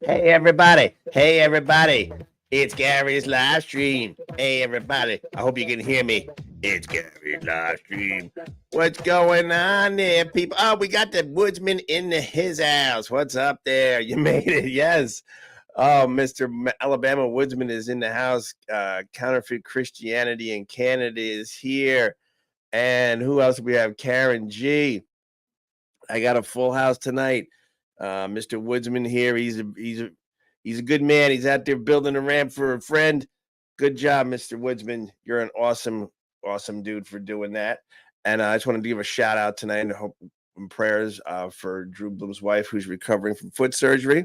Hey everybody. Hey everybody. It's Gary's live stream. Hey everybody. I hope you can hear me. It's Gary's live stream. What's going on there, people? Oh, we got the woodsman in his house. What's up there? You made it. Yes. Oh, Mr. Alabama Woodsman is in the house. Counterfeit Christianity in Canada is here. And who else we have? Karen G. I got a full house tonight. Mr. Woodsman here. He's a good man. He's out there building a ramp for a friend. Good job, Mr. Woodsman. You're an awesome dude for doing that. And I just wanted to give a shout out tonight and hope and prayers for Drew Bloom's wife, who's recovering from foot surgery.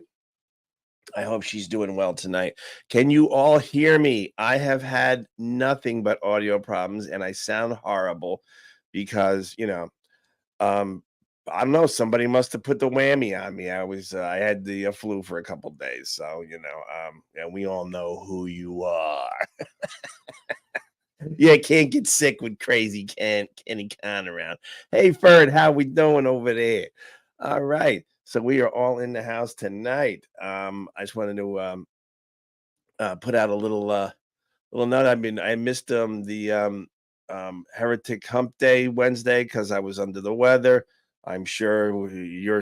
I hope she's doing well tonight. Can you all hear me? I have had nothing but audio problems, and I sound horrible because um, I don't know. Somebody must have put the whammy on me. I had the flu for a couple days, so and we all know who you are. Yeah, can't get sick with crazy Kenny Khan around. Hey, Ferd, how we doing over there? All right, so we are all in the house tonight. I just wanted to put out a little note. I missed the Heretic Hump Day Wednesday because I was under the weather. I'm sure your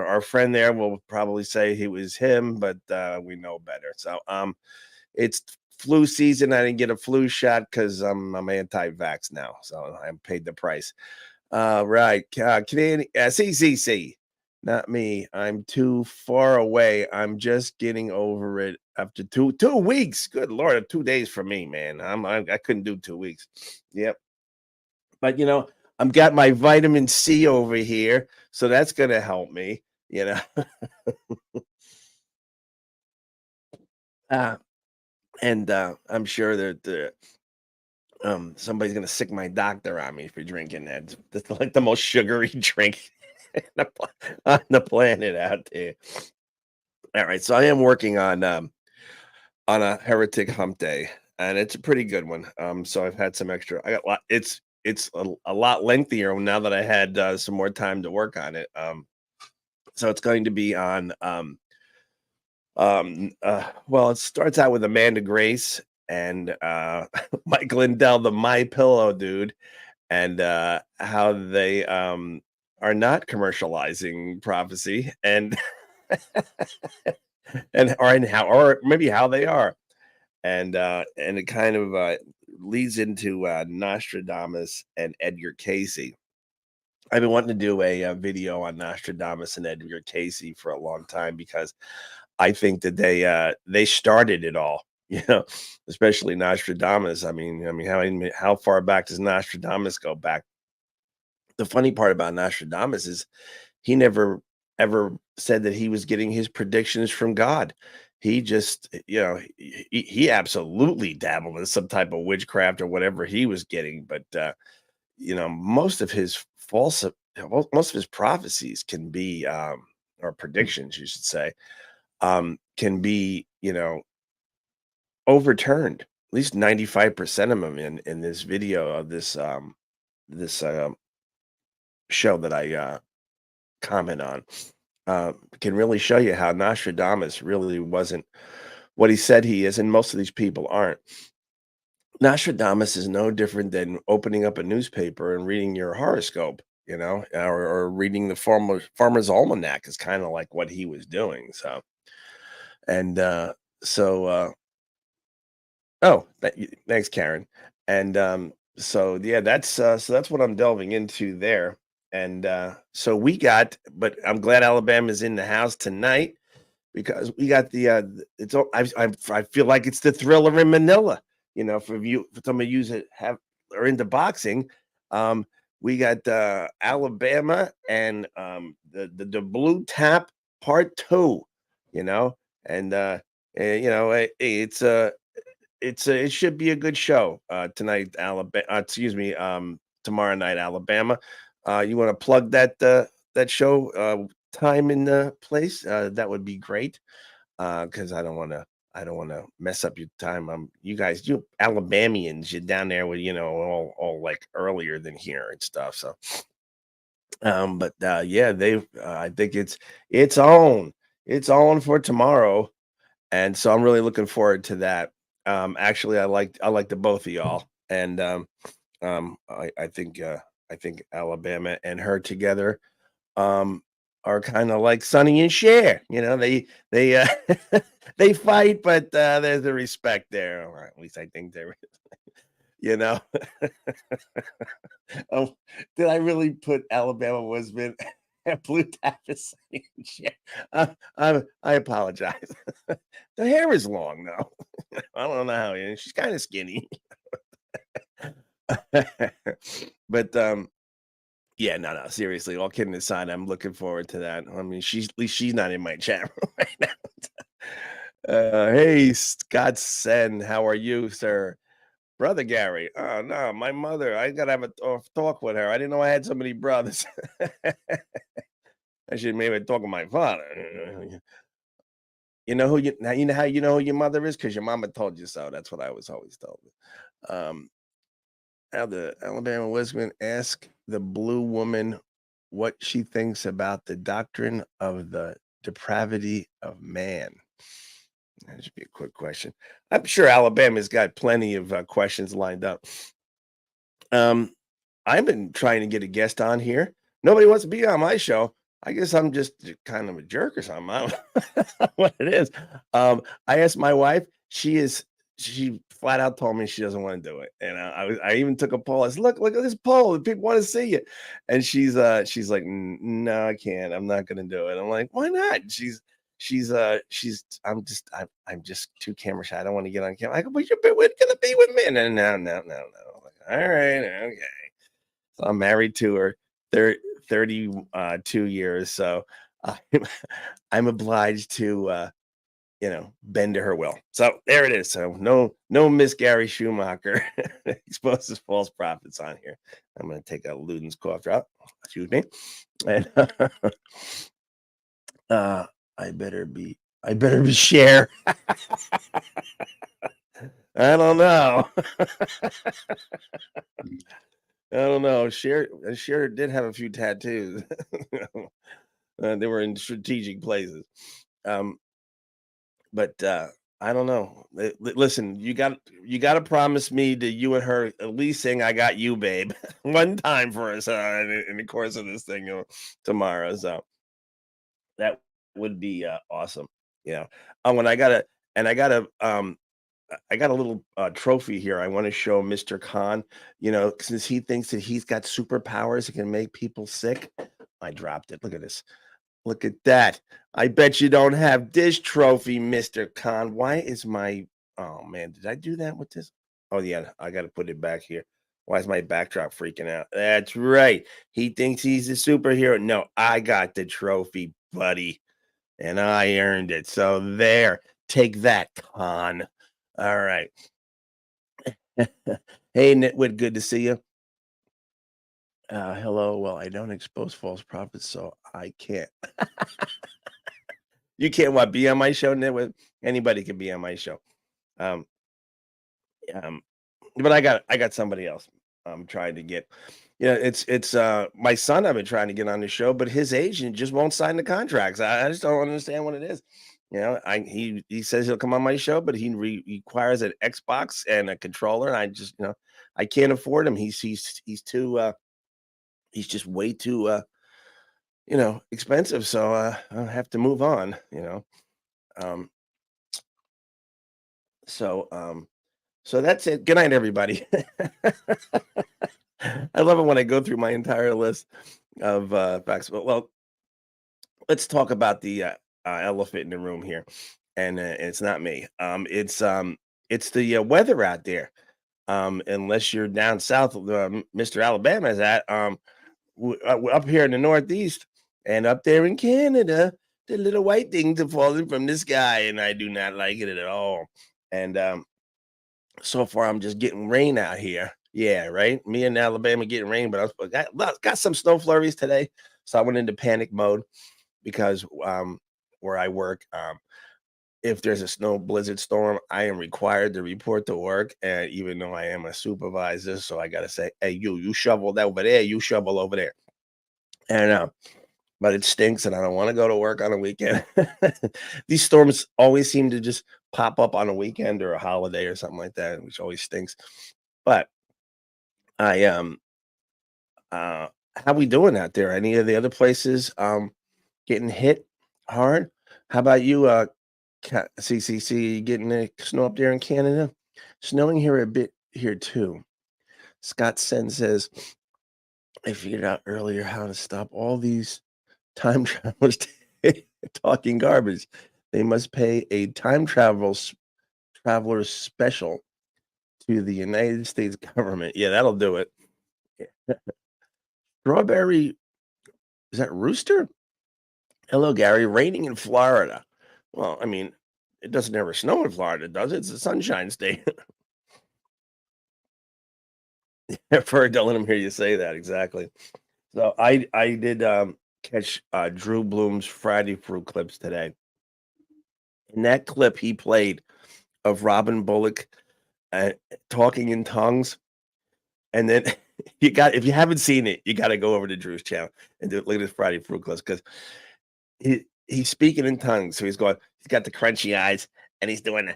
our friend there will probably say he was him, but we know better. So it's flu season. I didn't get a flu shot because I'm anti-vax now, so I paid the price. Right, Canadian CCC. Not me. I'm too far away. I'm just getting over it after two weeks. Good Lord, 2 days for me, man. I couldn't do 2 weeks. Yep. But I'm got my vitamin C over here, so that's gonna help me. You know, uh, and I'm sure that somebody's gonna sick my doctor on me for drinking that. That's like the most sugary drink on the planet out there. All right, so I am working on a Heretic Hump Day, and it's a pretty good one. So I've had some extra. I got a lot. It's a lot lengthier now that I had some more time to work on it. So it's going to be on. Well, it starts out with Amanda Grace and Mike Lindell, the My Pillow dude, and how they are not commercializing prophecy and or maybe how they are and it kind of leads into Nostradamus and Edgar Casey. I've been wanting to do a video on Nostradamus and Edgar Casey for a long time because I think that they started it all. Especially Nostradamus. How far back does Nostradamus go back? The funny part about Nostradamus is he never ever said that he was getting his predictions from God. He just, he absolutely dabbled in some type of witchcraft or whatever he was getting, but most of his most of his prophecies can be, or predictions, you should say, can be, overturned. At least 95% of them in this video of this show that I comment on can really show you how Nostradamus really wasn't what he said he is, and most of these people aren't. Nostradamus is no different than opening up a newspaper and reading your horoscope, or reading the Farmer's Almanac is kind of like what he was doing. So, and so, oh, thanks, Karen. And so, yeah, that's what I'm delving into there. And so but I'm glad Alabama's in the house tonight because we got I feel like it's the Thriller in Manila. For some of you that are into boxing, we got Alabama and the Blue Tap Part Two. You know, and it should be a good show tonight, Alabama. Excuse me, tomorrow night, Alabama. You want to plug that show time and place? That would be great because I don't want to mess up your time. You guys, you Alabamians, you're down there with all like earlier than here and stuff. So But yeah, I think it's on for tomorrow, and so I'm really looking forward to that. Actually, I like the both of y'all, and I think Alabama and her together um, are kind of like Sonny and Cher. They they fight, but there's a respect there, or at least I think there is. You know, oh, did I really put Alabama Wisman and Blue Tavis? Sonny and Cher? I apologize. The hair is long though. I don't know how. She's kind of skinny, but yeah, no, seriously, all kidding aside, I'm looking forward to that. I mean, at least she's not in my chat room right now. Hey, Scott Sen, how are you, sir? Brother Gary. Oh no, my mother. I gotta have a talk with her. I didn't know I had so many brothers. I should maybe talk with my father. You know how you know who your mother is? Because your mama told you so. That's what I was always told. Um, Now the Alabama Wisdom ask the blue woman what she thinks about the doctrine of the depravity of man. That should be a quick question. I'm sure Alabama's got plenty of questions lined up. Um, I've been trying to get a guest on here. Nobody wants to be on my show. I guess I'm just kind of a jerk or something. I don't know what it is. I asked my wife. She flat out told me she doesn't want to do it, and I even took a poll. I said, look at this poll. People want to see you, and she's like, no, I can't. I'm not going to do it. I'm like, why not? I'm just too camera shy. I don't want to get on camera. I go, but we're gonna be with me. No. Like, all right, okay. So I'm married to her 32 years, so I'm, I'm obliged to bend to her will. So there it is. So no Miss Gary Schumacher exposes false prophets on here. I'm gonna take a Luden's cough drop. Excuse me. And uh I better be share. I don't know. I don't know. Cher did have a few tattoos. They were in strategic places. Um, but I don't know. Listen, you got to promise me that you and her at least sing "I Got You, Babe" one time for us in the course of this thing tomorrow. So that would be awesome. You know, when I got a little trophy here. I want to show Mr. Khan. Since he thinks that he's got superpowers, he can make people sick. I dropped it. Look at this. Look at that. I bet you don't have this trophy, Mr. Khan. Why is my oh man, did I do that with this? Oh yeah, I gotta put it back here. Why is my backdrop freaking out? That's right. He thinks he's a superhero. No, I got the trophy, buddy, and I earned it. So there, take that, Khan. All right. Hey, Nitwit, good to see you. Hello. Well, I don't expose false prophets, so I can't. You can't what be on my show, Nitwit? Anybody can be on my show. Um, um, but I got somebody else I'm trying to get. It's my son I've been trying to get on the show, but his agent just won't sign the contracts. I just don't understand what it is. He says he'll come on my show, but he requires an Xbox and a controller, and I can't afford him. He's too he's just way too expensive. So I'll have to move on. Um, so so that's it. Good night, everybody. I love it when I go through my entire list of facts. But well, let's talk about the elephant in the room here, and it's not me. It's the weather out there. Unless you're down south, Mr. Alabama is at. Up here in the Northeast and up there in Canada, the little white things are falling from the sky, and I do not like it at all. And so far, I'm just getting rain out here. Yeah, right. Me and Alabama getting rain, but got some snow flurries today, so I went into panic mode because where I work, if there's a snow blizzard storm, I am required to report to work, and even though I am a supervisor, so I got to say, hey, you shovel over there, you shovel over there. And but it stinks, and I don't want to go to work on a weekend. These storms always seem to just pop up on a weekend or a holiday or something like that, which always stinks. But I uh how we doing out there? Any of the other places getting hit hard? How about you, CCC, getting the snow up there in Canada? Snowing here a bit here too. Scott Sen says, I figured out earlier how to stop all these time travelers talking garbage. They must pay a traveler special to the United States government. Yeah, that'll do it. Strawberry, is that Rooster? Hello, Gary. Raining in Florida. Well, I mean, it doesn't ever snow in Florida, does it? It's a sunshine state. For don't let him hear you say that. Exactly. So I did catch Drew Bloom's Friday Fruit clips today. In that clip he played of Robin Bullock talking in tongues, and then if you haven't seen it, you got to go over to Drew's channel and look at his Friday Fruit clips because he's speaking in tongues. So he's got the crunchy eyes, and he's doing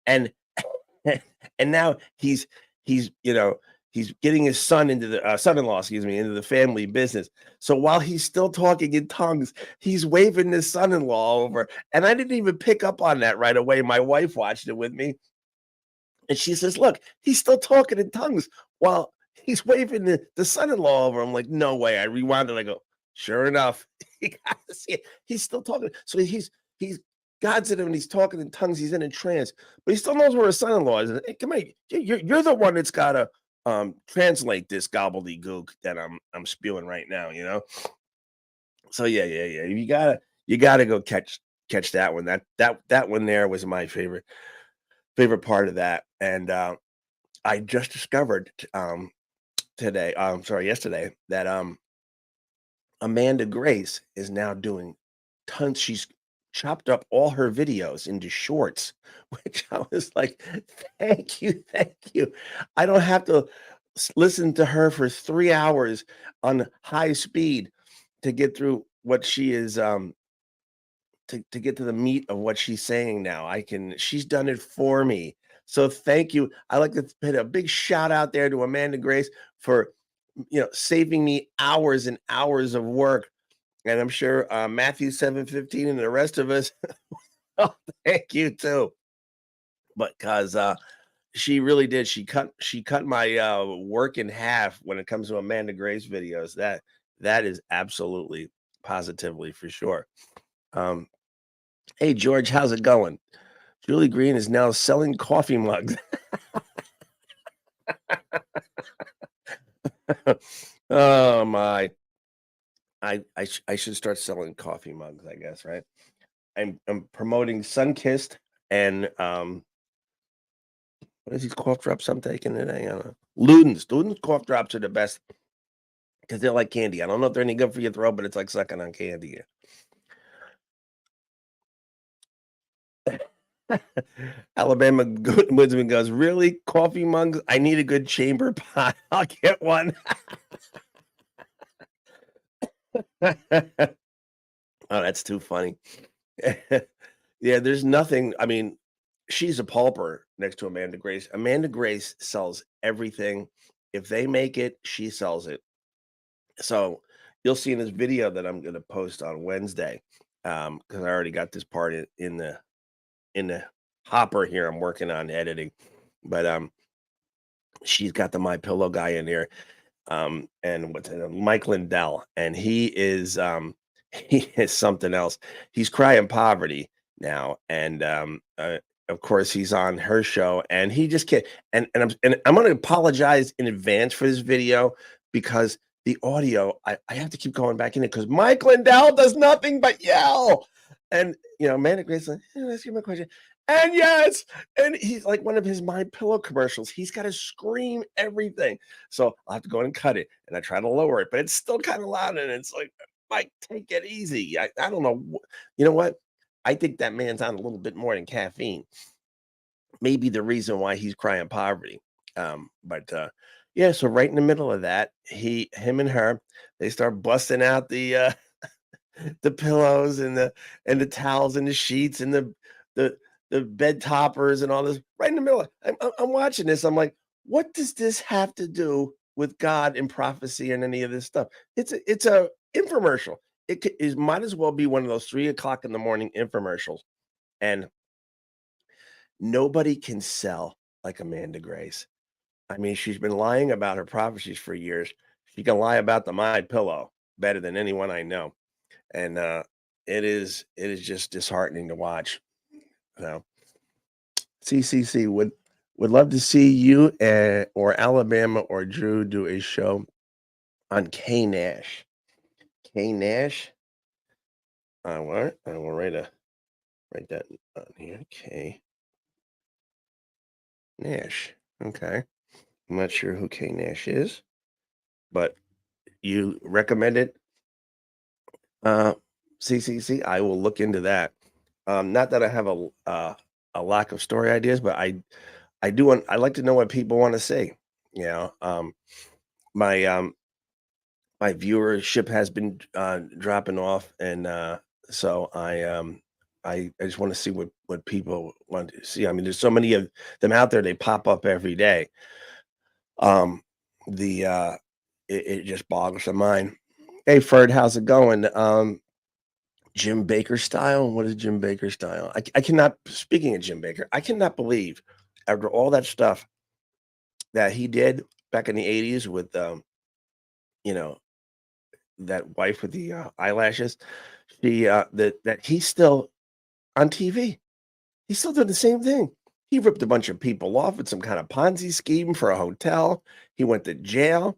and and now he's he's getting his son into the son-in-law, excuse me, into the family business. So while he's still talking in tongues, he's waving his son-in-law over, and I didn't even pick up on that right away. My wife watched it with me, and she says, "Look, he's still talking in tongues while he's waving the son-in-law over." I'm like, "No way!" I rewound it. I go, "Sure enough, you gotta see it. He's still talking." So he's God's in him, and he's talking in tongues. He's in a trance, but he still knows where his son-in-law is. Hey, come here, you're the one that's gotta translate this gobbledygook that I'm spewing right now. So yeah. You gotta go catch that one. That one there was my favorite part of that, and I just discovered today, sorry, yesterday, that Amanda Grace is now doing tons. She's chopped up all her videos into shorts, which I was like, thank you. I don't have to listen to her for 3 hours on high speed to get through what she is to get to the meat of what she's saying now. She's done it for me. So thank you. I like to put a big shout out there to Amanda Grace for saving me hours and hours of work. And I'm sure Matthew 7:15 and the rest of us, oh, thank you too. But because she really did. She cut my work in half when it comes to Amanda Grace videos. That is absolutely positively for sure. Um, hey George, how's it going? Julie Green is now selling coffee mugs. Oh my. I should start selling coffee mugs, I guess, right? I'm promoting Sunkissed and what is these cough drops I'm taking today? I don't know. Luden's cough drops are the best because they're like candy. I don't know if they're any good for your throat, but it's like sucking on candy. Alabama Woodsman goes, really? Coffee mugs? I need a good chamber pot. I'll get one. Oh, that's too funny. Yeah, there's nothing. I mean, she's a pauper next to Amanda Grace. Amanda Grace sells everything. If they make it, she sells it. So you'll see in this video that I'm going to post on Wednesday, because I already got this part in the hopper here. I'm working on editing, but she's got the My Pillow guy in here, and what's it, Mike Lindell, and he is he is something else. He's crying poverty now, and of course he's on her show, and he just can't. And I'm going to apologize in advance for this video because the audio I have to keep going back in it because Mike Lindell does nothing but yell, and Manic Grace like, ask you my question, and yes, and he's like one of his My Pillow commercials. He's got to scream everything. So I'll have to go and cut it, and I try to lower it, but it's still kind of loud, and it's like, Mike, take it easy. I don't know. You know what? I think that man's on a little bit more than caffeine. Maybe the reason why he's crying poverty. But Yeah, so right in the middle of that, him and her, they start busting out the pillows and the towels and the sheets and the the bed toppers and all this right in the middle. I'm watching this. I'm like, what does this have to do with God and prophecy and any of this stuff? It's a infomercial. It might as well be one of those 3 o'clock in the morning infomercials. And nobody can sell like Amanda Grace. I mean, she's been lying about her prophecies for years. She can lie about the My Pillow better than anyone I know. And it is just disheartening to watch. You know, CCC would love to see you or Alabama or Drew do a show on K Nash. K Nash. I will write that on here. K Nash. Okay. I'm not sure who K Nash is, but you recommend it, uh, CCC. I will look into that. Not that I have a lack of story ideas, but I do want I like to know what people wanna see, you know? My, my viewership has been, dropping off, and, so I just wanna see what people want to see. I mean, there's so many of them out there, they pop up every day. Um, the, it just boggles the mind. Hey, Ferd, how's it going? Jim Baker style? What is Jim Baker style? I cannot speaking of Jim Baker, I cannot believe after all that stuff that he did back in the '80s with, you know, that wife with the, eyelashes, that he's still on TV. He's still doing the same thing. He ripped a bunch of people off with some kind of Ponzi scheme for a hotel. He went to jail.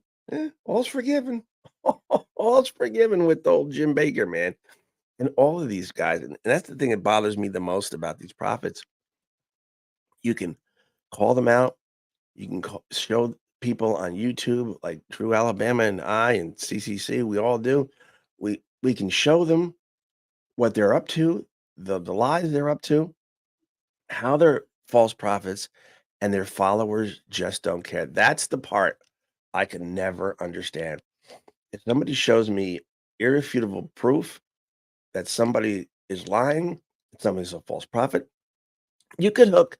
All's forgiven. All's forgiven with old Jim Baker, man. And all of these guys, and that's the thing that bothers me the most about these prophets. You can call them out. You can show people on YouTube like True Alabama and I and CCC. We all do. We can show them what they're up to, the lies they're up to, how they're false prophets, and their followers just don't care. That's the part I can never understand. If somebody shows me irrefutable proof that somebody is lying, that somebody's a false prophet, you could hook,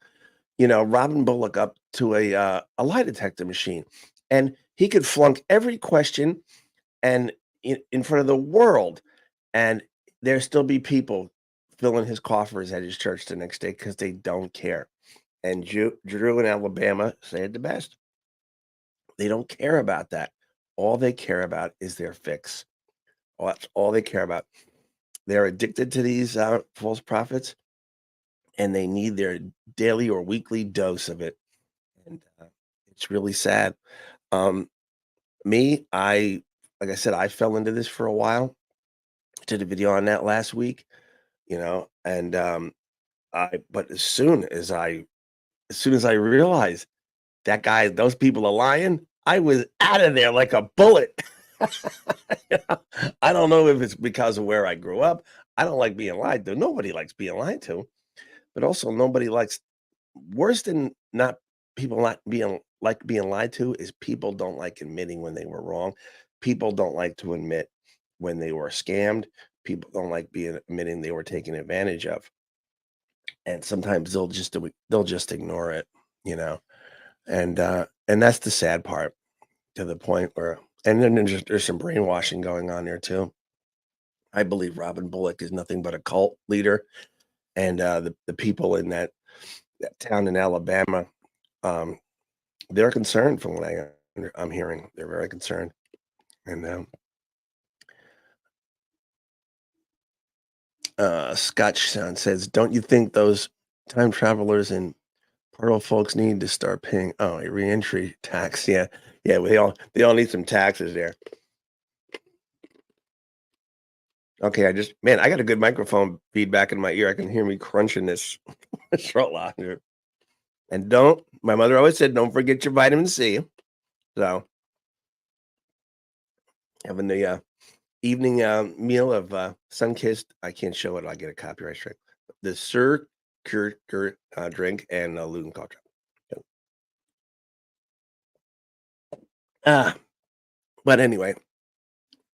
Robin Bullock up to a lie detector machine, and he could flunk every question and in front of the world, and there still be people filling his coffers at his church the next day because they don't care. And Drew in Alabama say it the best. They don't care about that. All they care about is their fix. That's all they care about. They're addicted to these false prophets, and they need their daily or weekly dose of it. And it's really sad. Um, me, like I said, I fell into this for a while. Did a video on that last week, and but as soon as I realized those people are lying, I was out of there like a bullet. You know, I don't know if it's because of where I grew up. I don't like being lied to. Nobody likes being lied to, but also nobody likes worse than not people not being lied to is people don't like admitting when they were wrong. People don't like to admit when they were scammed. People don't like admitting they were taken advantage of. And sometimes they'll just ignore it, you know. And that's the sad part to the point where and then there's some brainwashing going on there too. I believe Robin Bullock is nothing but a cult leader, and the people in that town in Alabama, um, they're concerned from what I'm hearing. They're very concerned. And Scotch Sound says, "Don't you think those time travelers and portal folks need to start paying a reentry tax?" Yeah, yeah. They all need some taxes there. Okay, I got a good microphone feedback in my ear. I can hear me crunching this throat lock here. And my mother always said, don't forget your vitamin C. So having the evening meal of sun-kissed, I can't show it. I'll get a copyright strike. The Sir Kurt drink and Luton Culture. Uh, but anyway,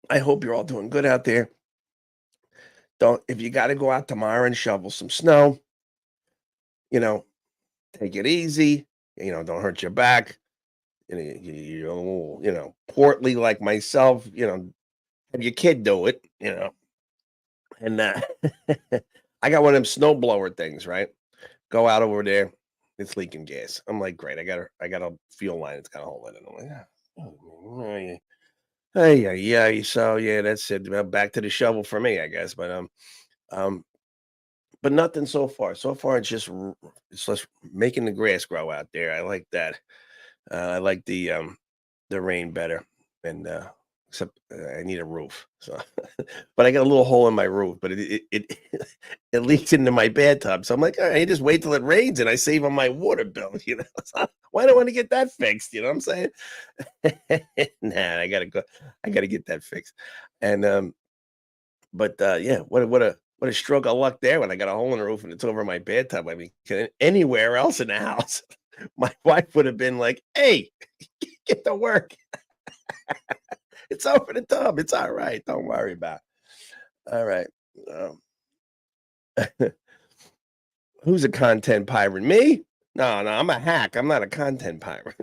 I hope you're all doing good out there. Don't if you got to go out tomorrow and shovel some snow, you know, take it easy. Don't hurt your back. You're a little, portly like myself. Have your kid do it. And I got one of them snowblower things, right? Go out over there. It's leaking gas. I'm like, great. I got a fuel line. It's got a hole in it. I'm like, oh, yeah. Hey, yeah. So yeah, that's it. Well, back to the shovel for me, I guess. Um, but nothing so far. So far, it's just making the grass grow out there. I like that. I like the rain better, and except I need a roof. So, but I got a little hole in my roof, but it it leaks into my bathtub. So I'm like, all right, just wait till it rains, and I save on my water bill. So why do I want to get that fixed? You know what I'm saying? Nah, I gotta go. I gotta get that fixed. And but yeah, what a stroke of luck there when I got a hole in the roof and it's over my bathtub. I mean, anywhere else in the house, my wife would have been like, "Hey, get to work. It's over the tub. It's all right. Don't worry about it." All right. Um, who's a content pirate? Me? No, no, I'm a hack. I'm not a content pirate.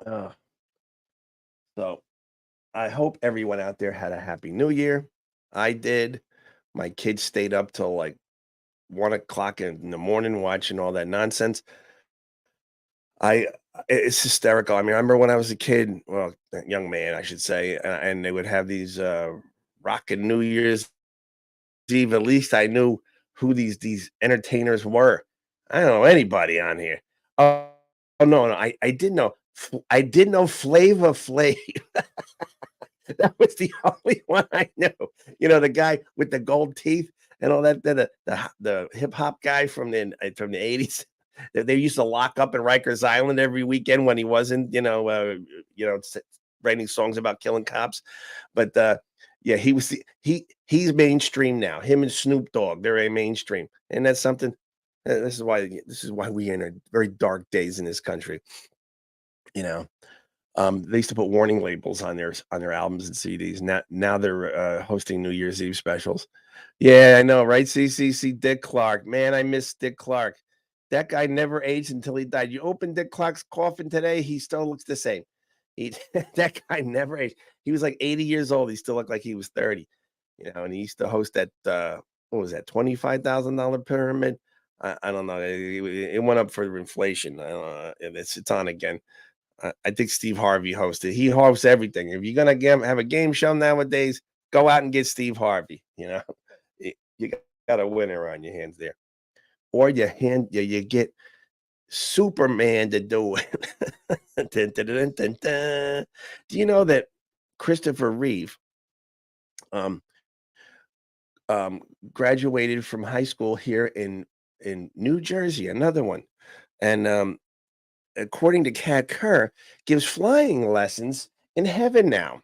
Uh, so I hope everyone out there had a happy new year. I did. My kids stayed up till like 1 o'clock in the morning watching all that nonsense. I it's hysterical. I mean, I remember when I was a kid, well, a young man, I should say, and they would have these rockin' New Year's Eve. At least I knew who these entertainers were. I don't know anybody on here. Oh, no, no, I did know. I did know Flava Flav. That was the only one I knew. The guy with the gold teeth and all that. The hip hop guy from the 80s. They used to lock up in Rikers Island every weekend when he wasn't, writing songs about killing cops. But yeah, he's mainstream now. Him and Snoop Dogg, they're a mainstream, and that's something. This is why we in a very dark days in this country. You know, they used to put warning labels on their albums and CDs. Now they're hosting New Year's Eve specials. Yeah, I know, right? CCC Dick Clark. Man, I miss Dick Clark. That guy never aged until he died. You open Dick Clark's coffin today, he still looks the same. He that guy never aged. He was like 80 years old. He still looked like he was 30. And he used to host that what was that, $25,000 pyramid? I don't know. It went up for inflation. I don't know. It's on again. I think Steve Harvey hosted. He hosts everything. If you're gonna have a game show nowadays, go out and get Steve Harvey. You got a winner on your hands there, or you get Superman to do it. Dun, dun, dun, dun, dun. Do you know that Christopher Reeve um, graduated from high school here in New Jersey? Another one, and according to Kat Kerr, gives flying lessons in heaven now,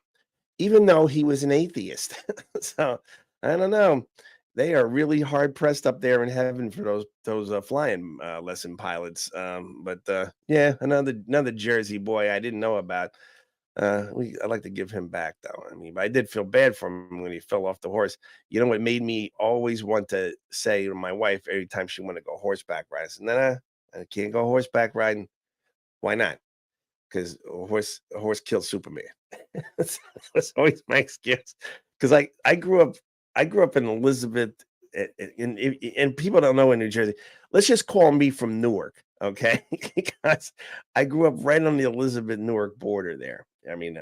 even though he was an atheist. So I don't know. They are really hard pressed up there in heaven for those flying lesson pilots. But yeah, another Jersey boy I didn't know about. I'd like to give him back though. I mean, but I did feel bad for him when he fell off the horse. You know what made me always want to say to my wife every time she wanted to go horseback riding? I said, nah, I can't go horseback riding. Why not? Because a horse killed Superman. That's always my excuse. Because I grew up in Elizabeth, and people don't know in New Jersey. Let's just call me from Newark, okay? Because I grew up right on the Elizabeth Newark border there. I mean,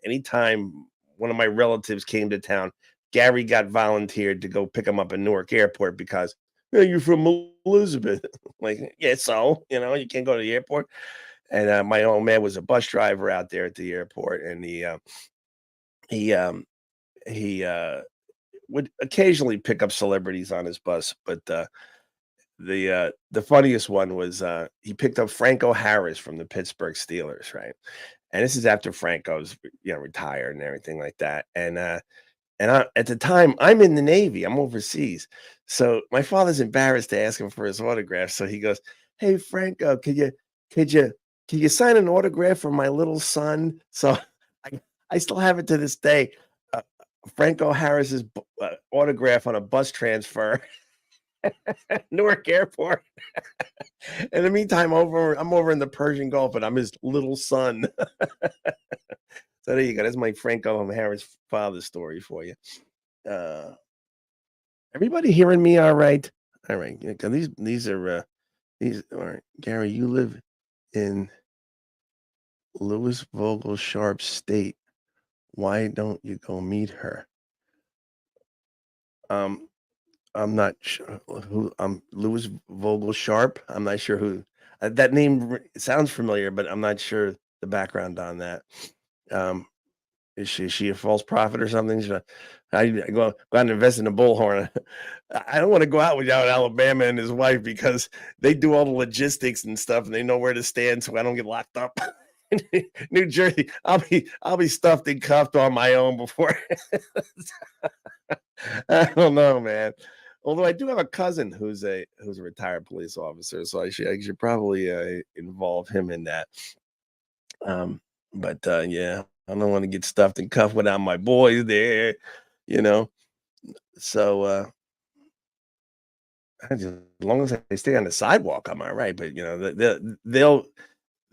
anytime one of my relatives came to town, Gary got volunteered to go pick him up at Newark Airport because, "Hey, you're from Elizabeth." Like, yeah, so you can't go to the airport. And my old man was a bus driver out there at the airport, and he he would occasionally pick up celebrities on his bus. But the funniest one was he picked up Franco Harris from the Pittsburgh Steelers, right? And this is after Franco's retired and everything like that. And at the time, I'm in the Navy. I'm overseas. So my father's embarrassed to ask him for his autograph. So he goes, "Hey, Franco, could you could you sign an autograph for my little son?" So I I still have it to this day. Uh, Franco Harris's autograph on a bus transfer, Newark Airport. In the meantime, I'm over in the Persian Gulf, and I'm his little son. So there you go. That's my Franco Harris father story for you. Uh, Everybody hearing me all right? All right. Yeah, 'cause these all right. Gary, you live in Louis Vogel Sharp's state. Why don't you go meet her? Um, I'm not sure who Louis Vogel Sharp. I'm not sure who that name sounds familiar, but I'm not sure the background on that. Um, is she a false prophet or something? Should I go out and invest in a bullhorn? I don't want to go out without Alabama and his wife because they do all the logistics and stuff, and they know where to stand, so I don't get locked up. New Jersey, I'll be stuffed and cuffed on my own before. I don't know, man. Although I do have a cousin who's a retired police officer, so I should probably involve him in that. Um, but yeah, I don't want to get stuffed and cuffed without my boys there, you know. So as long as I stay on the sidewalk, I'm all right. But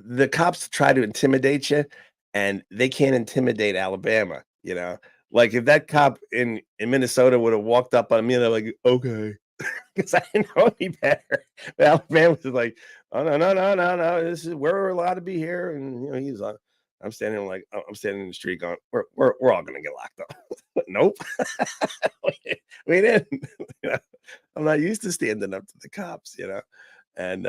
the cops try to intimidate you, and they can't intimidate Alabama. Like if that cop in Minnesota would have walked up on me, they're like, okay, because I didn't know any better. But Alabama was like, oh no, no, no, no, no, this is we're allowed to be here, and he's on. I'm standing in the street going, we're all gonna get locked up. Nope, we didn't. You know, I'm not used to standing up to the cops, and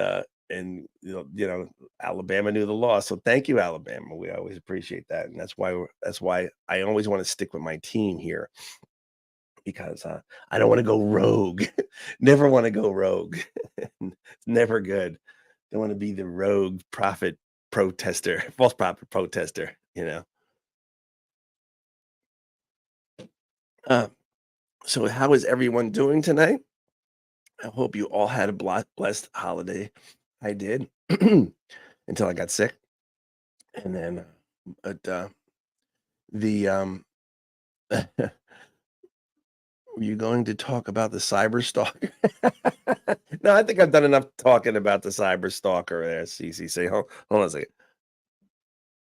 Alabama knew the law, so thank you, Alabama. We always appreciate that, and that's why I always want to stick with my team here because I don't want to go rogue. Never want to go rogue. It's never good. Don't want to be the rogue prophet protester, false prophet protester. Uh, so, how is everyone doing tonight? I hope you all had a blessed holiday. I did until I got sick, and then, but the were you going to talk about the cyber stalker? No, I think I've done enough talking about the cyber stalker there, CCC. Hold on a second.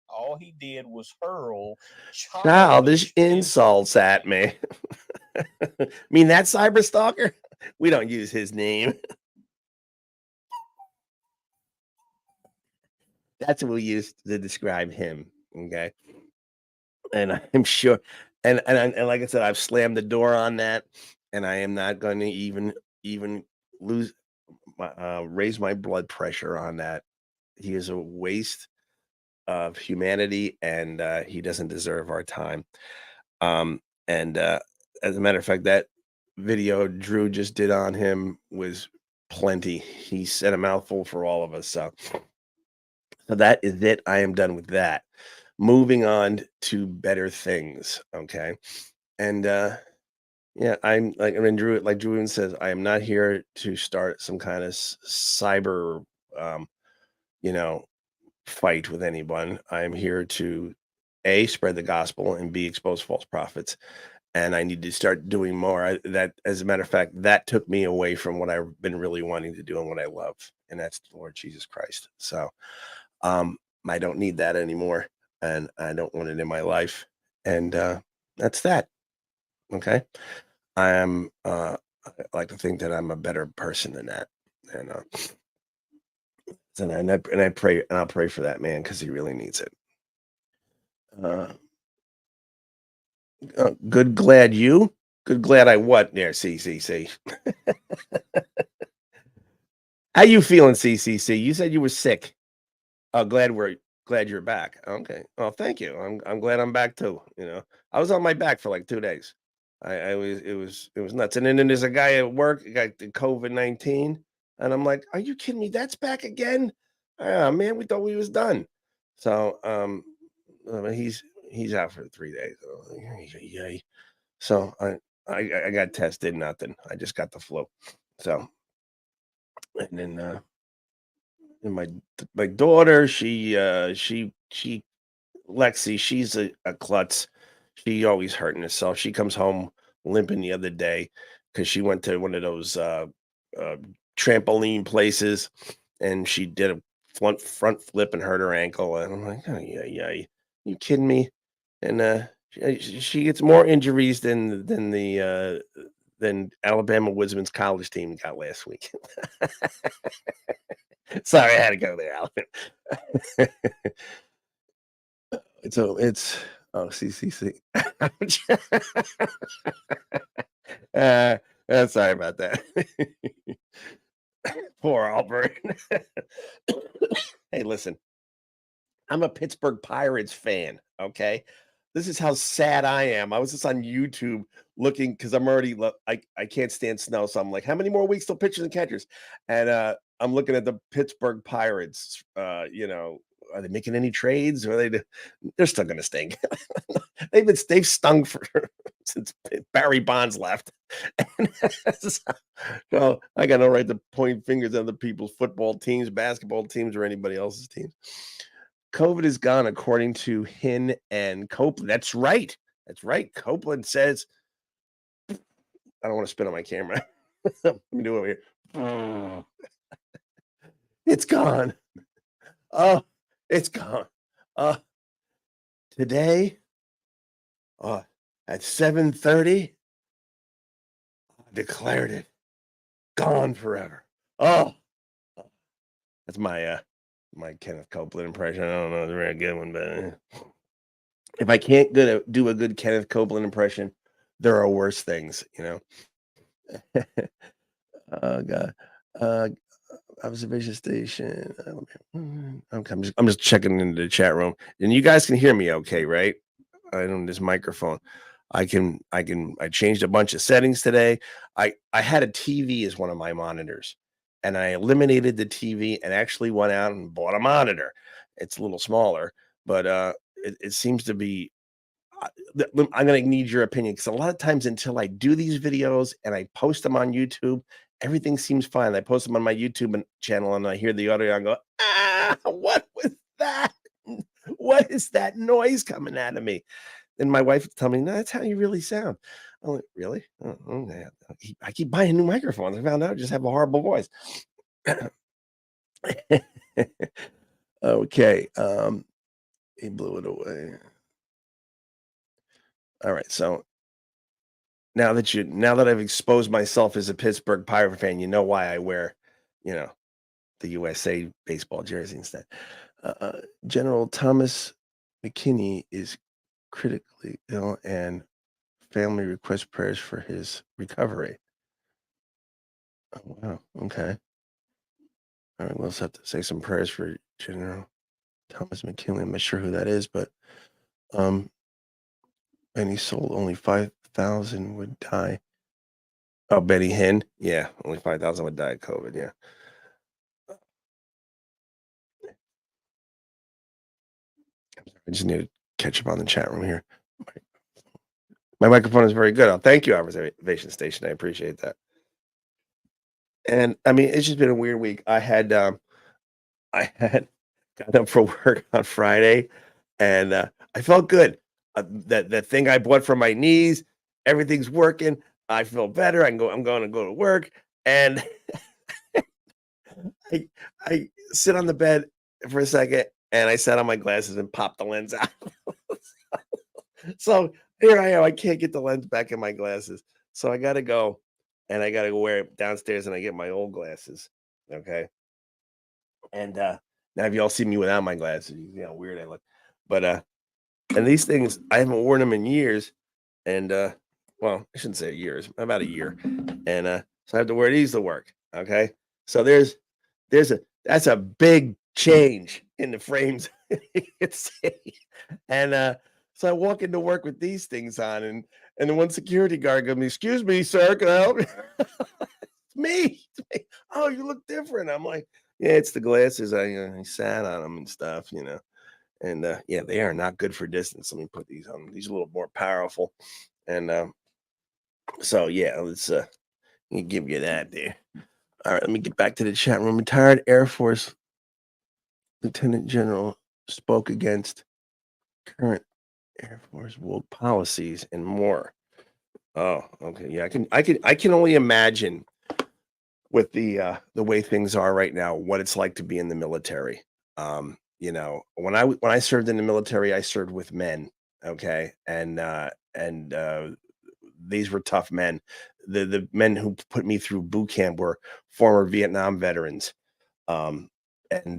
All he did was hurl Childish insults at me. Mean that cyber stalker? We don't use his name. That's what we use to describe him. Okay. And I'm sure, and like I said, I've slammed the door on that, and I am not going to even lose raise my blood pressure on that. He is a waste of humanity, and he doesn't deserve our time. And as a matter of fact, that video Drew just did on him was plenty. He said a mouthful for all of us. So that is it. I am done with that. Moving on to better things. Okay. And yeah, I'm like Drew even says, I am not here to start some kind of cyber um, you know, fight with anyone. I'm here to A, spread the gospel, and B, expose false prophets. And I need to start doing more. As a matter of fact, that took me away from what I've been really wanting to do and what I love, and that's the Lord Jesus Christ. So um, I don't need that anymore, and I don't want it in my life. And that's that. Okay. I am. I like to think that I'm a better person than that, and and I pray, and I'll pray for that man because he really needs it. Uh, good, glad you. Good, glad I what there, CCC. How you feeling, CCC? You said you were sick. Oh, glad you're back. Okay. Oh, thank you. I'm glad I'm back too. I was on my back for like 2 days. I was it was nuts. And then there's a guy at work who got the COVID-19, and I'm like, are you kidding me? That's back again? Ah, man, we thought we was done. So he's out for 3 days. Oh, yay. So I got tested, nothing. I just got the flu. So and then And my daughter, she Lexi, she's a klutz. She always hurting herself. She comes home limping the other day because she went to one of those uh, trampoline places and she did a front flip and hurt her ankle. And I'm like, oh yeah, yeah, you kidding me? And she gets more injuries than Alabama Woodsman's college team got last week. Sorry, I had to go there, Alabama. It's oh CCC. Ouch. uh, sorry about that. Poor Albert. Hey, listen, I'm a Pittsburgh Pirates fan. Okay, this is how sad I am. I was just on YouTube looking because I'm already I can't stand snow, so I'm like, how many more weeks till pitchers and catchers? And I'm looking at the Pittsburgh Pirates. Are they making any trades? Or they're still going to stink. They've stung for since Barry Bonds left. So I got no right to point fingers at other people's football teams, basketball teams, or anybody else's teams. COVID is gone, according to Hin and Copeland. That's right. That's right. Copeland says, I don't want to spit on my camera. Let me do it over here. It's gone. Oh, it's gone. Today, at 7:30, I declared it gone forever. Oh, that's my Kenneth Copeland impression. I don't know, it's a very good one, but if I can't do a good Kenneth Copeland impression, there are worse things, you know. Oh God. Uh, Observation station. I'm just checking into the chat room, and you guys can hear me okay, right? I on this microphone. I changed a bunch of settings today. I had a TV as one of my monitors, and I eliminated the TV and actually went out and bought a monitor. It's a little smaller, but it seems to be I'm gonna need your opinion because a lot of times until I do these videos and I post them on YouTube, everything seems fine. I post them on my YouTube channel and I hear the audio and I go, what was that? What is that noise coming out of me? And my wife would tell me, no, that's how you really sound. I'm like, really? Oh, okay. I keep buying new microphones. I found out I just have a horrible voice. Okay. He blew it away. All right. So now that I've exposed myself as a Pittsburgh Pirate fan, you know why I wear, you know, the USA baseball jersey instead. General Thomas McKinney is critically ill and family requests prayers for his recovery. Oh, wow. Okay. All right. We'll also have to say some prayers for General Thomas McKinley. I'm not sure who that is, but and he sold only 5,000 would die. Oh, Betty Hinn. Yeah, only 5,000 would die of COVID. Yeah. I just need to catch up on the chat room here. My microphone is very good. Thank you, Observation Station. I appreciate that. And I mean, it's just been a weird week. I had got up for work on Friday, and I felt good. That thing I bought for my knees, everything's working. I feel better. I'm going to go to work, and I sit on the bed for a second, and I set on my glasses and pop the lens out. So here I am. I can't get the lens back in my glasses. So I got to go and I got to go wear it downstairs and I get my old glasses. Okay. And now if y'all see me without my glasses, you see how weird I look. But and these things, I haven't worn them in years. And well, I shouldn't say years, about a year. And so I have to wear these to work. Okay. So that's a big change in the frames. And so I walk into work with these things on, and the one security guard goes, "Excuse me, sir, can I help you?" It's me. It's me. Oh, you look different. I'm like, yeah, it's the glasses. I sat on them and stuff, you know. And yeah, they are not good for distance. Let me put these on. These are a little more powerful. And so yeah, let's let me give you that there. All right, let me get back to the chat room. Retired Air Force Lieutenant General spoke against current Air Force woke policies and more. Oh, okay. Yeah, I can only imagine with the way things are right now, what it's like to be in the military. When I served in the military, I served with men, okay? And these were tough men. The men who put me through boot camp were former Vietnam veterans. Um, and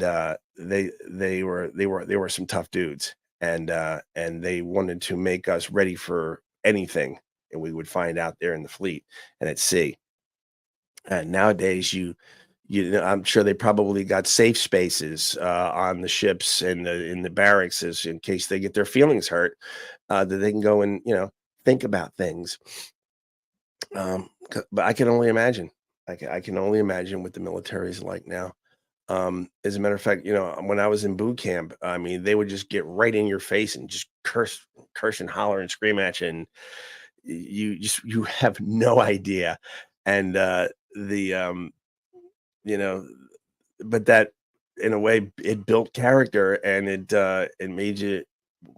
they were some tough dudes. And they wanted to make us ready for anything and we would find out there in the fleet and at sea. And nowadays, I'm sure they probably got safe spaces on the ships and in the barracks in case they get their feelings hurt, that they can go and think about things. But I can only imagine. I can only imagine what the military is like now. As a matter of fact, when I was in boot camp, I mean, they would just get right in your face and just curse and holler and scream at you, and you have no idea. And the you know, but that in a way it built character and it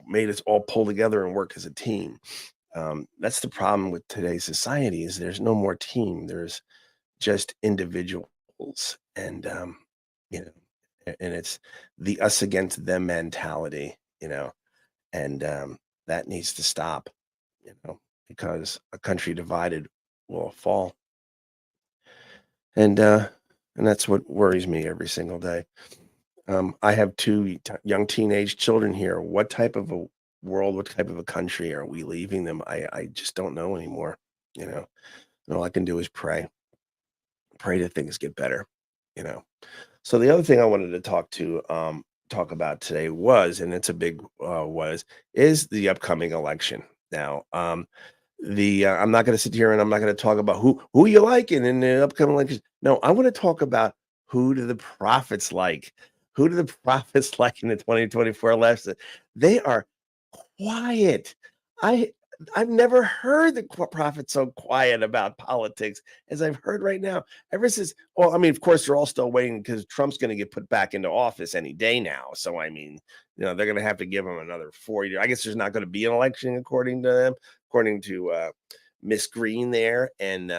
made us all pull together and work as a team. That's the problem with today's society is there's no more team. There's just individuals and it's the us against them mentality, and that needs to stop, because a country divided will fall. And that's what worries me every single day. I have two young teenage children here. What type of a world, what type of a country are we leaving them? I just don't know anymore. You know, and all I can do is pray that things get better. You know. So the other thing I wanted to talk about today was, and it's a big is the upcoming election. Now, the I'm not going to sit here and I'm not going to talk about who you like in the upcoming elections. No, I want to talk about who do the prophets like? Who do the prophets like in the 2024 election? They are quiet. I I've never heard the prophet so quiet about politics as I've heard right now. Ever since, well, I mean, of course, they're all still waiting because Trump's going to get put back into office any day now. So, I mean, they're going to have to give him another 4 years. I guess there's not going to be an election according to them, according to Miss Green there and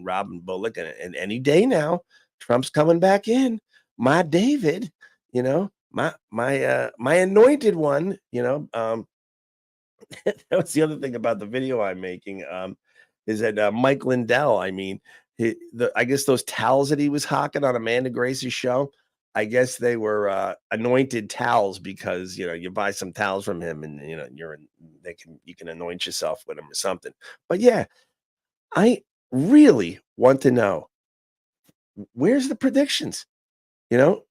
Robin Bullock, and any day now, Trump's coming back in. My David, my anointed one, that was the other thing about the video I'm making, is that, Mike Lindell, I mean, I guess those towels that he was hawking on Amanda Grace's show, I guess they were, anointed towels because, you buy some towels from him and, you can anoint yourself with them or something. But yeah, I really want to know, where's the predictions? You know?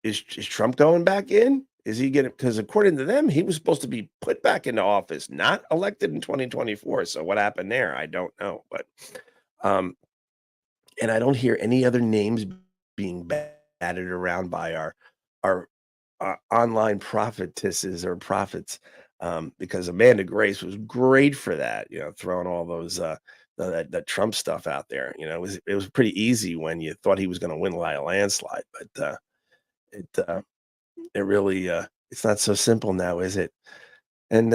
Is Trump going back in? Is he getting, because according to them, he was supposed to be put back into office, not elected in 2024. So what happened there? I don't know. But um, and I don't hear any other names being batted around by our online prophetesses or prophets, because Amanda Grace was great for that, throwing all those that Trump stuff out there. It was pretty easy when you thought he was going to win by a landslide, but it it really, it's not so simple now, is it? And,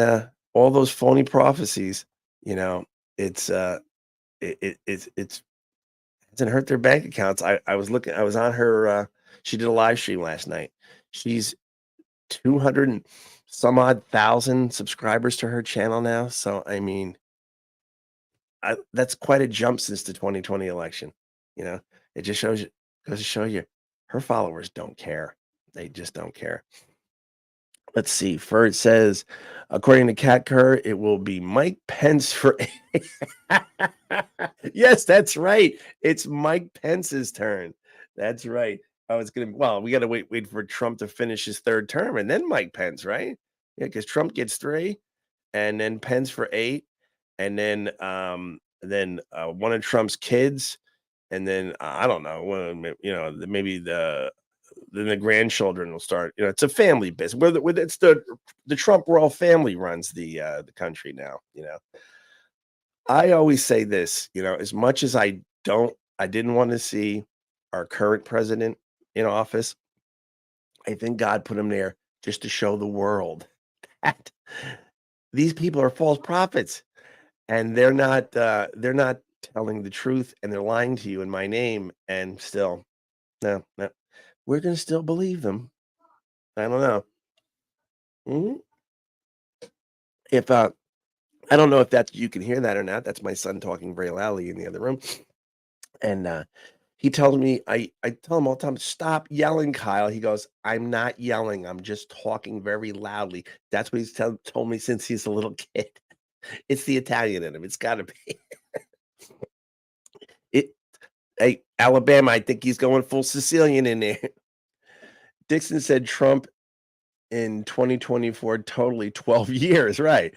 all those phony prophecies, you know, it's, it's hasn't hurt their bank accounts. I was on her, she did a live stream last night. She's 200 and some odd thousand subscribers to her channel now. So, I mean, that's quite a jump since the 2020 election, you know? It just goes to show you her followers don't care. They just don't care. Let's see. Ferd says, according to Cat Kerr, it will be Mike Pence for. Yes, that's right. It's Mike Pence's turn. That's right. I was gonna. Well, we got to wait for Trump to finish his third term, and then Mike Pence, right? Yeah, because Trump gets 3, and then Pence for 8, and then one of Trump's kids, and then I don't know. Maybe then the grandchildren will start. It's a family business. Whether it's the Trump royal family runs the country now. I always say this. As much as I didn't want to see our current president in office. I think God put him there just to show the world that these people are false prophets, and they're not telling the truth, and they're lying to you in my name, and still, no, no, we're gonna still believe them. I don't know. Mhm. If, I don't know if that's you can hear that or not. That's my son talking very loudly in the other room, and, he tells me I tell him all the time, "Stop yelling, Kyle." He goes, "I'm not yelling. I'm just talking very loudly." That's what he's told me since he's a little kid. It's the Italian in him. It's gotta be. It Hey, Alabama, I think he's going full Sicilian in there. Dixon said Trump in 2024, totally 12 years, right.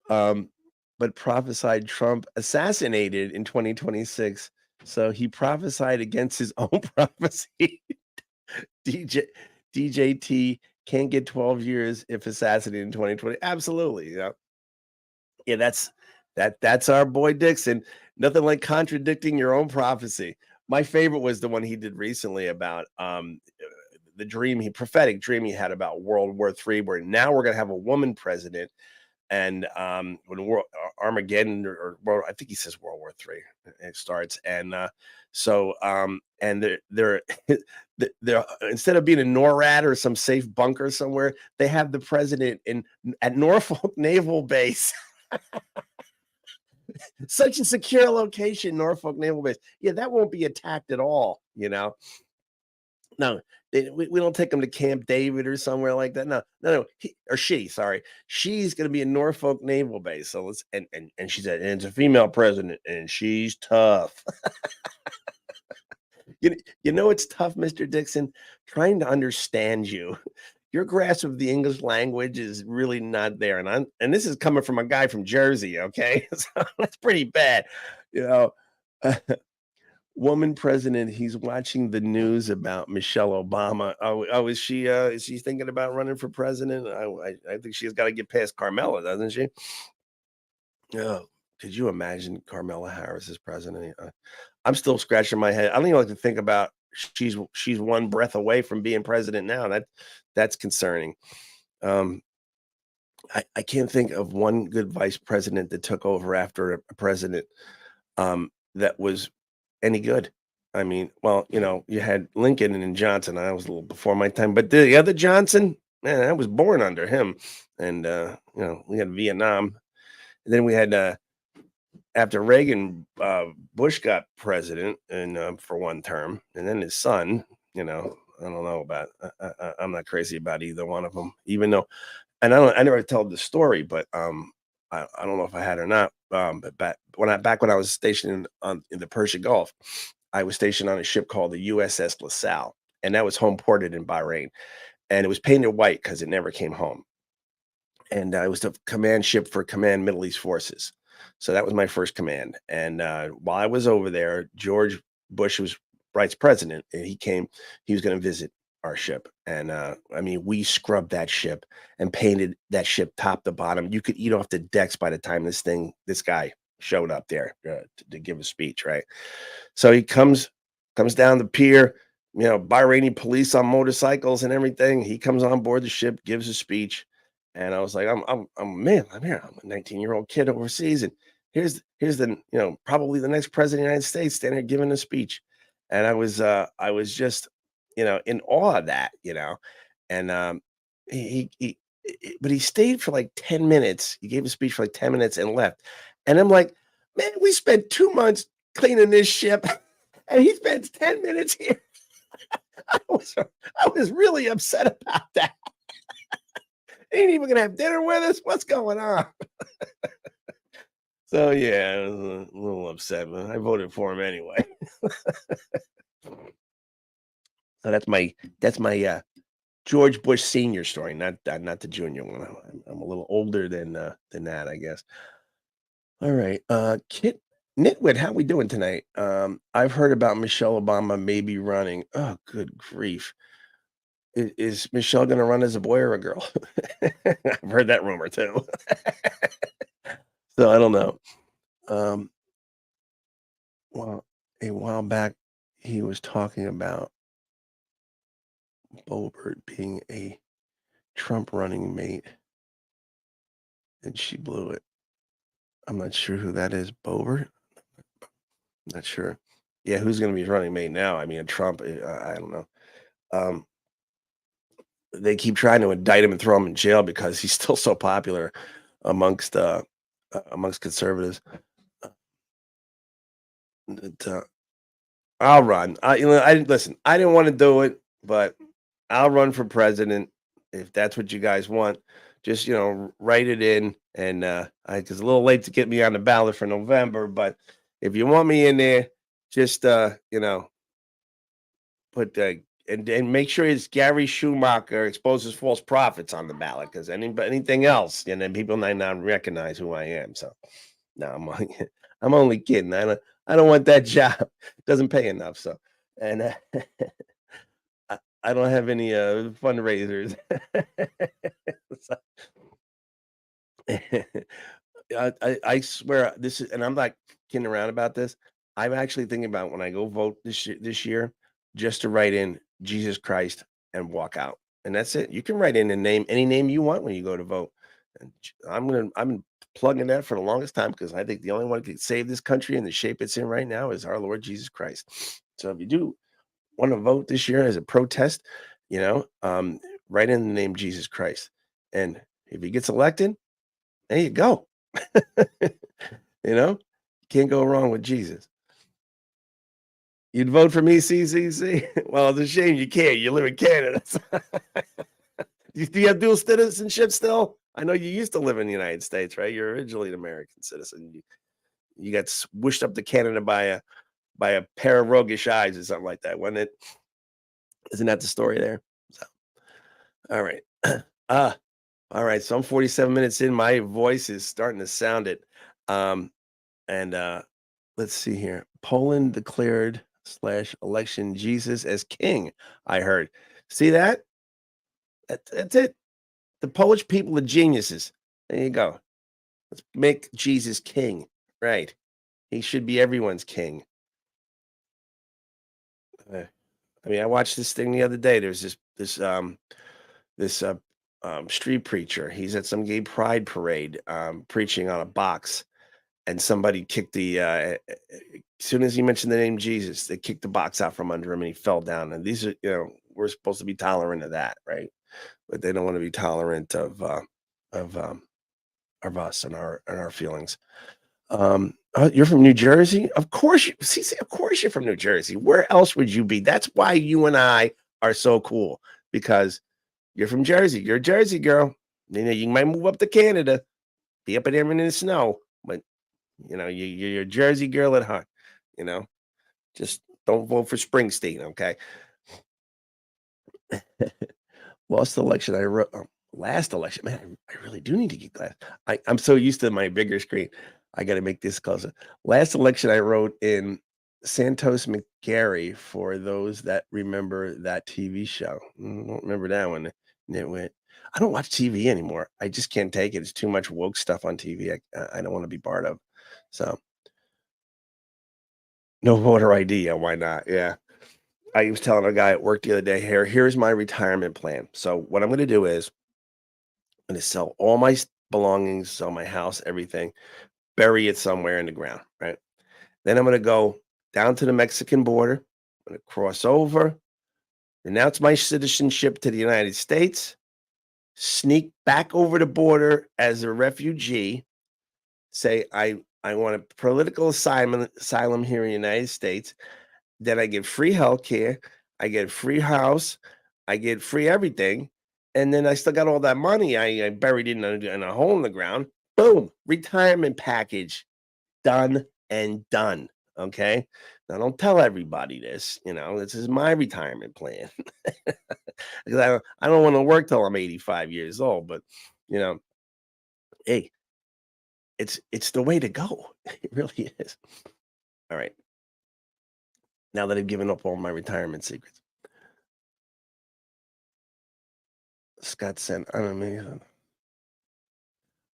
Um, but prophesied Trump assassinated in 2026. So he prophesied against his own prophecy. DJ DJT can't get 12 years if assassinated in 2020. Absolutely. Yeah. Yeah, that's our boy Dixon. Nothing like contradicting your own prophecy. My favorite was the one he did recently about the prophetic dream he had about World War III, where now we're gonna have a woman president, and when Armageddon or I think he says World War III it starts, and and they're they're instead of being in NORAD or some safe bunker somewhere, they have the president in at Norfolk Naval Base. Such a secure location, Norfolk Naval Base. Yeah, that won't be attacked at all, you know? No, we don't take them to Camp David or somewhere like that. No, no, no. He or she, sorry. She's gonna be in Norfolk Naval Base. So let's and she said, and it's a female president, and she's tough. You know it's tough, Mr. Dixon, trying to understand you. Your grasp of the English language is really not there. And this is coming from a guy from Jersey, okay? So that's pretty bad. You know, woman president, he's watching the news about Michelle Obama. Oh, is she thinking about running for president? I think she's got to get past Carmela, doesn't she? Oh, could you imagine Carmela Harris as president? I'm still scratching my head. I don't even like to think about she's one breath away from being president now. That's concerning. Um, I can't think of one good vice president that took over after a president that was any good. I mean, well, you had Lincoln and then Johnson. I was a little before my time, but the other Johnson, man, I was born under him. And we had Vietnam. And then we had after Reagan, Bush got president and for one term, and then his son. I don't know about. I'm not crazy about either one of them, even though, and I never told the story, but I don't know if I had or not. But back when I was stationed in the Persian Gulf, I was stationed on a ship called the USS LaSalle, and that was home ported in Bahrain, and it was painted white because it never came home. And it was the command ship for Command Middle East Forces. So that was my first command. And while I was over there, George Bush was vice president, and he was going to visit our ship. And I mean, we scrubbed that ship and painted that ship top to bottom. You could eat off the decks by the time this guy showed up there to give a speech, right? So he comes down the pier, Bahraini police on motorcycles and everything. He comes on board the ship, gives a speech, and I was like, I'm here. I'm a 19-year-old kid overseas, and here's the probably the next president of the United States standing here giving a speech, and I was just in awe of that, and but he stayed for like 10 minutes. He gave a speech for like 10 minutes and left, and I'm like, man, we spent 2 months cleaning this ship, and he spends 10 minutes here. I was really upset about that. Ain't even gonna have dinner with us. What's going on? So yeah, I was a little upset, but I voted for him anyway. So that's my George Bush senior story, not the junior one. I'm a little older than that, I guess. All right, Kit Nitwit, how we doing tonight? I've heard about Michelle Obama maybe running. Oh, good grief! Is Michelle going to run as a boy or a girl? I've heard that rumor too. So I don't know. Um, well, a while back, he was talking about Boebert being a Trump running mate, and she blew it. I'm not sure who that is. Boebert? Not sure. Yeah, who's going to be his running mate now? I mean, Trump, I don't know. They keep trying to indict him and throw him in jail because he's still so popular amongst conservatives. I'll run. I listen. I didn't want to do it, but I'll run for president if that's what you guys want. Just write it in, and it's a little late to get me on the ballot for November, but if you want me in there, just put and make sure it's Gary Schumacher exposes false prophets on the ballot, because anything else, and then people might not recognize who I am. So no, I'm only kidding. I don't want that job. It doesn't pay enough. So and I don't have any fundraisers. So, I swear this is, and I'm not kidding around about this. I'm actually thinking about when I go vote this year, just to write in Jesus Christ and walk out, and that's it. You can write in a name, any name you want when you go to vote. And I'm plugging that for the longest time, because I think the only one who can save this country in the shape it's in right now is our Lord Jesus Christ. So if you do want to vote this year as a protest, write in the name Jesus Christ, and if he gets elected, there you go. Can't go wrong with Jesus. You'd vote for me, CCC? Well, it's a shame you can't. You live in Canada. Do you have dual citizenship still? I know you used to live in the United States, right? You're originally an American citizen. You got swished up to Canada by a pair of roguish eyes or something like that, wasn't it? Isn't that the story there? So, all right. All right. So I'm 47 minutes in. My voice is starting to sound it. And let's see here. Poland declared / election Jesus as king, I heard. See that? That's it. The Polish people are geniuses. There you go. Let's make Jesus king. Right. He should be everyone's king. I watched this thing the other day. There's this street preacher. He's at some gay pride parade, preaching on a box, and somebody kicked as soon as he mentioned the name Jesus, they kicked the box out from under him and he fell down. And these are, we're supposed to be tolerant of that, right? But they don't want to be tolerant of us and our feelings. You're from New Jersey? Of course of course you're from New Jersey. Where else would you be? That's why you and I are so cool, because you're from Jersey. You're a Jersey girl. You might move up to Canada, be up there in the snow, but you're a Jersey girl at heart. Just don't vote for Springsteen, okay? Lost election. I wrote last election. Man, I really do need to get glass. I'm so used to my bigger screen. I got to make this closer. Last election, I wrote in Santos McGarry, for those that remember that TV show. I don't remember that one. Nitwit. I don't watch TV anymore. I just can't take it. It's too much woke stuff on TV. I don't want to be part of. So no voter ID. Yeah, why not? Yeah. I was telling a guy at work the other day, here's my retirement plan. So what I'm going to do is I'm going to sell all my belongings, sell my house, everything, bury it somewhere in the ground, right? Then I'm going to go down to the Mexican border. I'm going to cross over, renounce my citizenship to the United States, sneak back over the border as a refugee, say I want a political asylum here in the United States. Then I get free healthcare, I get free house, I get free everything, and then I still got all that money I buried in a hole in the ground. Boom, retirement package, done and done. Okay, now don't tell everybody this. This is my retirement plan, because I don't want to work till I'm 85 years old. But hey, it's the way to go. It really is. All right. Now that I've given up all my retirement secrets. Scott said, I'm amazed.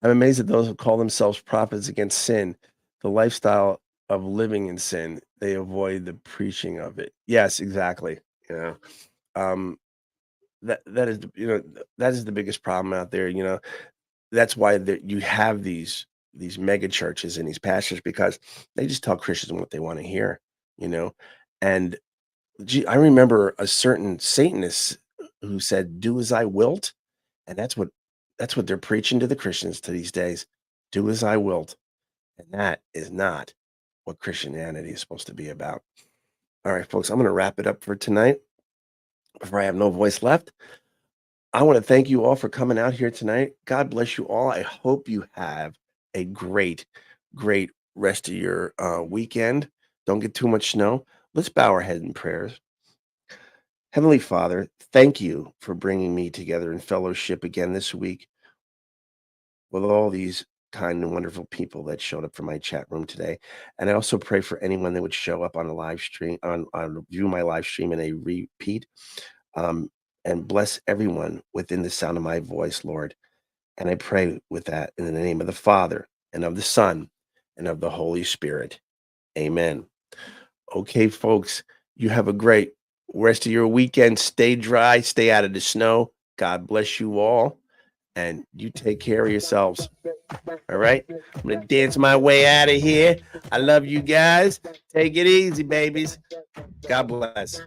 I'm amazed at those who call themselves prophets against sin, the lifestyle of living in sin. They avoid the preaching of it. Yes, exactly. Um, that is that is the biggest problem out there. That's why you have these mega churches and these pastors, because they just tell Christians what they want to hear. You know, and I remember a certain Satanist who said, "Do as I wilt," and that's what they're preaching to the Christians to these days. Do as I wilt, and that is not what Christianity is supposed to be about. All right, folks, I'm going to wrap it up for tonight before I have no voice left. I want to thank you all for coming out here tonight. God bless you all. I hope you have a great, great rest of your weekend. Don't get too much snow. Let's bow our head in prayers. Heavenly Father, thank you for bringing me together in fellowship again this week with all these kind and wonderful people that showed up for my chat room today. And I also pray for anyone that would show up on a live stream, on view my live stream in a repeat. And bless everyone within the sound of my voice, Lord. And I pray with that in the name of the Father and of the Son and of the Holy Spirit. Amen. Okay, folks, you have a great rest of your weekend. Stay dry, stay out of the snow. God bless you all, and you take care of yourselves. All right, I'm going to dance my way out of here. I love you guys. Take it easy, babies. God bless.